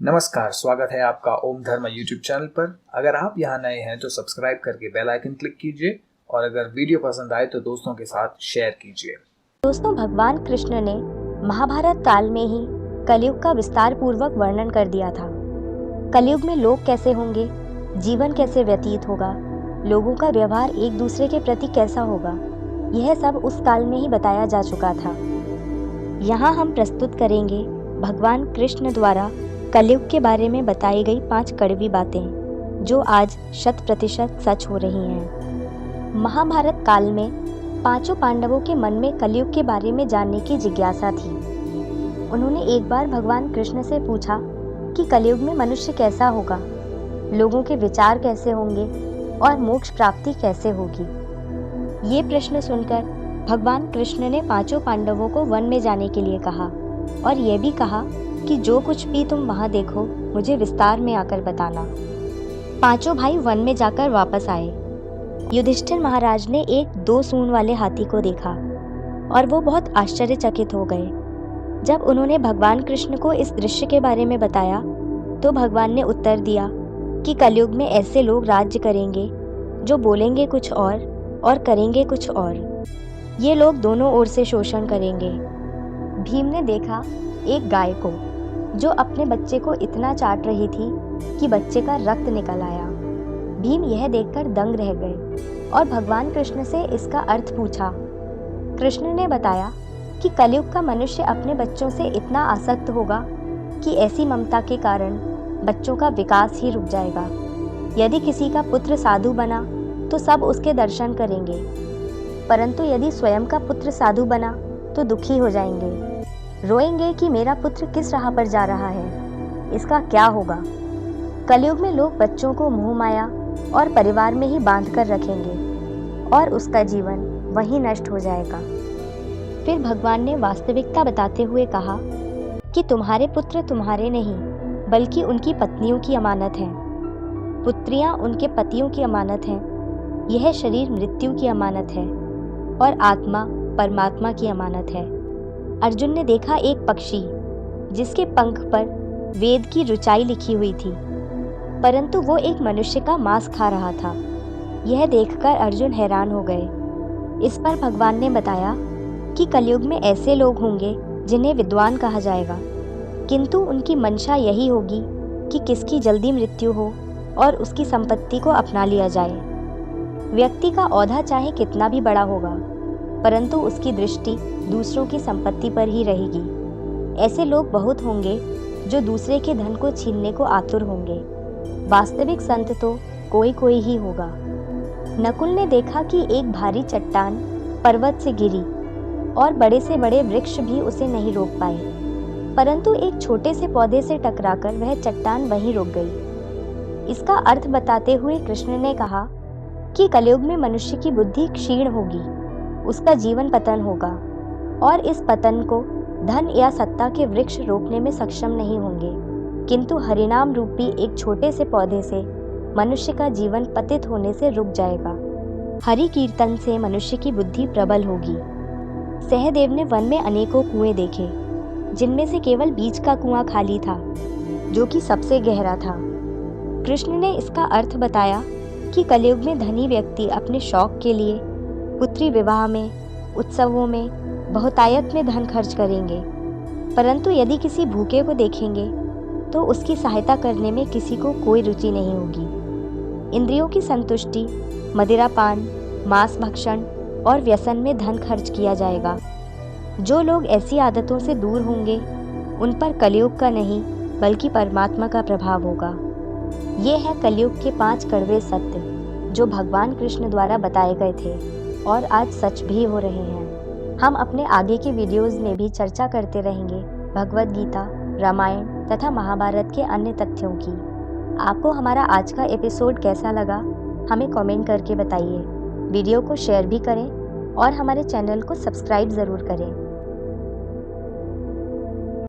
नमस्कार, स्वागत है आपका ओम धर्म यूट्यूब चैनल पर। अगर आप यहाँ नए हैं तो सब्सक्राइब करके बेल आइकन क्लिक कीजिए और अगर वीडियो पसंद आए तो दोस्तों के साथ शेयर कीजिए। दोस्तों, भगवान कृष्ण ने महाभारत काल में ही कलयुग का विस्तार पूर्वक वर्णन कर दिया था। कलयुग में लोग कैसे होंगे, जीवन कैसे व्यतीत होगा, लोगों का व्यवहार एक दूसरे के प्रति कैसा होगा, यह सब उस काल में ही बताया जा चुका था। यहाँ हम प्रस्तुत करेंगे भगवान कृष्ण द्वारा कलयुग के बारे में बताई गई 5 कड़वी बातें, जो आज 100% सच हो रही हैं। महाभारत काल में 5 पांडवों के मन में कलयुग के बारे में जानने की जिज्ञासा थी। उन्होंने एक बार भगवान कृष्ण से पूछा कि कलयुग में मनुष्य कैसा होगा, लोगों के विचार कैसे होंगे और मोक्ष प्राप्ति कैसे होगी। ये प्रश्न सुनकर भगवान कृष्ण ने 5 पांडवों को वन में जाने के लिए कहा और यह भी कहा कि जो कुछ भी तुम वहां देखो मुझे विस्तार में आकर बताना। 5 भाई वन में जाकर वापस आए। युधिष्ठिर महाराज ने एक 2 सूंड वाले हाथी को देखा और वो बहुत आश्चर्यचकित हो गए। जब उन्होंने भगवान कृष्ण को इस दृश्य के बारे में बताया तो भगवान ने उत्तर दिया कि कलयुग में ऐसे लोग राज्य करेंगे जो बोलेंगे कुछ और करेंगे कुछ और। ये लोग दोनों ओर से शोषण करेंगे। भीम ने देखा एक गाय को जो अपने बच्चे को इतना चाट रही थी कि बच्चे का रक्त निकल आया। भीम यह देखकर दंग रह गए और भगवान कृष्ण से इसका अर्थ पूछा। कृष्ण ने बताया कि कलयुग का मनुष्य अपने बच्चों से इतना आसक्त होगा कि ऐसी ममता के कारण बच्चों का विकास ही रुक जाएगा। यदि किसी का पुत्र साधु बना तो सब उसके दर्शन करेंगे, परंतु यदि स्वयं का पुत्र साधु बना तो दुखी हो जाएंगे, रोएंगे कि मेरा पुत्र किस राह पर जा रहा है, इसका क्या होगा। कलयुग में लोग बच्चों को मोह माया और परिवार में ही बांध कर रखेंगे और उसका जीवन वहीं नष्ट हो जाएगा। फिर भगवान ने वास्तविकता बताते हुए कहा कि तुम्हारे पुत्र तुम्हारे नहीं बल्कि उनकी पत्नियों की अमानत हैं। पुत्रियां उनके पतियों की अमानत हैं। यह शरीर मृत्यु की अमानत है और आत्मा परमात्मा की अमानत है। अर्जुन ने देखा एक पक्षी जिसके पंख पर वेद की ऋचाई लिखी हुई थी, परंतु वो एक मनुष्य का मांस खा रहा था। यह देखकर अर्जुन हैरान हो गए। इस पर भगवान ने बताया कि कलयुग में ऐसे लोग होंगे जिन्हें विद्वान कहा जाएगा, किंतु उनकी मंशा यही होगी कि किसकी जल्दी मृत्यु हो और उसकी संपत्ति को अपना लिया जाए। व्यक्ति का औहदा चाहे कितना भी बड़ा होगा, परंतु उसकी दृष्टि दूसरों की संपत्ति पर ही रहेगी। ऐसे लोग बहुत होंगे जो दूसरे के धन को छीनने को आतुर होंगे। वास्तविक संत तो कोई कोई ही होगा। नकुल ने देखा कि एक भारी चट्टान पर्वत से गिरी और बड़े से बड़े वृक्ष भी उसे नहीं रोक पाए, परंतु एक छोटे से पौधे से टकराकर वह चट्टान वहीं रुक गई। इसका अर्थ बताते हुए कृष्ण ने कहा कि कलयुग में मनुष्य की बुद्धि क्षीण होगी, उसका जीवन पतन होगा और इस पतन को धन या सत्ता के वृक्ष रोकने में सक्षम नहीं होंगे, किंतु हरिनाम रूपी एक छोटे से पौधे से मनुष्य का जीवन पतित होने से रुक जाएगा। हरि कीर्तन से मनुष्य की बुद्धि प्रबल होगी। सहदेव ने वन में अनेकों कुएं देखे, जिनमें से केवल बीच का कुआं खाली था, जो कि सबसे गहरा था। कृष्ण ने इसका अर्थ बताया कि कलयुग में धनी व्यक्ति अपने शौक के लिए पुत्री विवाह में, उत्सवों में, बहुतायत में धन खर्च करेंगे, परंतु यदि किसी भूखे को देखेंगे तो उसकी सहायता करने में किसी को कोई रुचि नहीं होगी। इंद्रियों की संतुष्टि, मदिरापान, मांस भक्षण और व्यसन में धन खर्च किया जाएगा। जो लोग ऐसी आदतों से दूर होंगे उन पर कलयुग का नहीं बल्कि परमात्मा का प्रभाव होगा। ये है कलयुग के 5 कड़वे सत्य जो भगवान कृष्ण द्वारा बताए गए थे और आज सच भी हो रहे हैं। हम अपने आगे के वीडियोस में भी चर्चा करते रहेंगे भगवद गीता, रामायण तथा महाभारत के अन्य तथ्यों की। आपको हमारा आज का एपिसोड कैसा लगा हमें कमेंट करके बताइए। वीडियो को शेयर भी करें और हमारे चैनल को सब्सक्राइब ज़रूर करें।